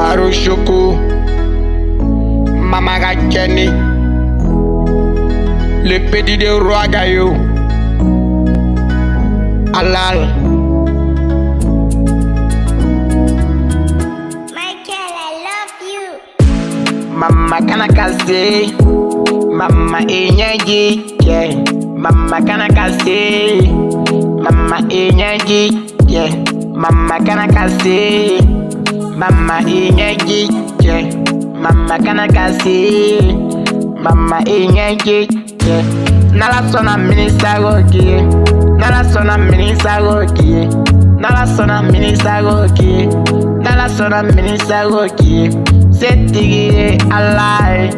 Marushoko, Mama Gacheni, le petit de roi Gayo, Alal. Michael, I love you. Mama Kanakase, Mama Enyaji, yeah. Mama Kanakase, Mama Enyaji, yeah. Mama Kanakase, Mama Enyaji, yeah. Mama Kanakase, Mama Enyaji, yeah. Nala sona minisa goki, Nala sona minisa goki, Nala sona minisa goki, Nala sona minisa goki. Setigi alive,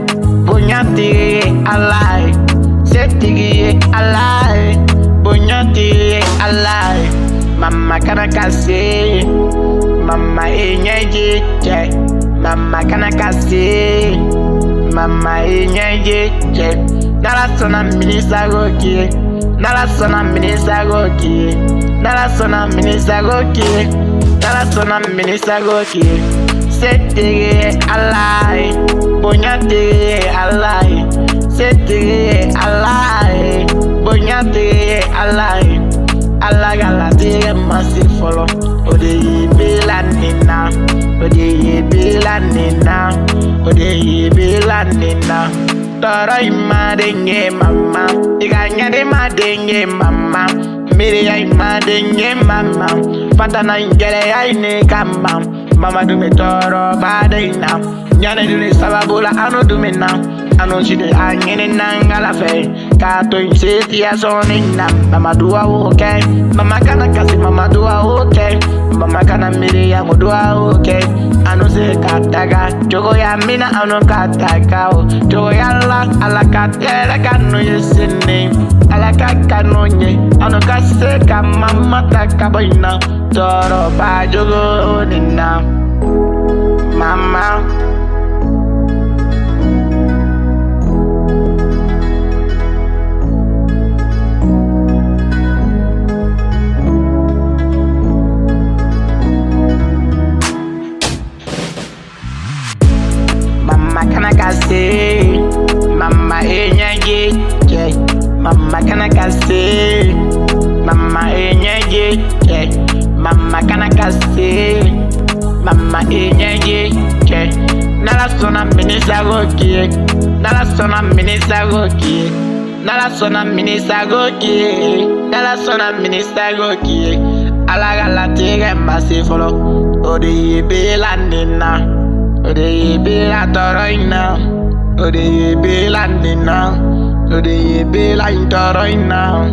Bunyati alive, Setigi alive, Bunyati alive. Mama Kanakase, Mama Enyaji, Mama Kanakase, Mama Enyaji, Nala sona minisa goki, Nala sona minisa goki, Nala sona minisa goki, Nala sona minisa goki. Setigi alive, Bunyati alive, Setigi alive, Bunyati alive. Alagala tige masi follow. Ode bila nina, Ode bila nina, Ode bila nina. Toro imadenge mama, Iganya de madenge mama, Miria imadenge mama, Fatana ingere ya ine kama. Mama do me toro badina, Nyane do ne sababula ano do me na, ano chide angene nangala fe, Kato inseti ya sonina. Mama do a okay, Mama Kanakase, Mama do a okay, Mama Kana Miria mo do a okay. Ano se kataga, Jogo ya mina ano kataga o, Jogo ya la alakatera kanu yesene, alakakano nye, ano kase kama takaboina, Toro ba jogo nina, Mama. Mama Kanakase, Mama Enyaji, Mama Kanakase, Mama Enyaji, Mama Kanakase, Mama Enyaji, Nala sona minisa goki, Nala sona minisa goki, Nala sona minisa goki, Nala sona minisa goki. Alagala tige masi follow. Ode bila nina, Ode bila toroina, Ode bila nina, Ode bila toroina.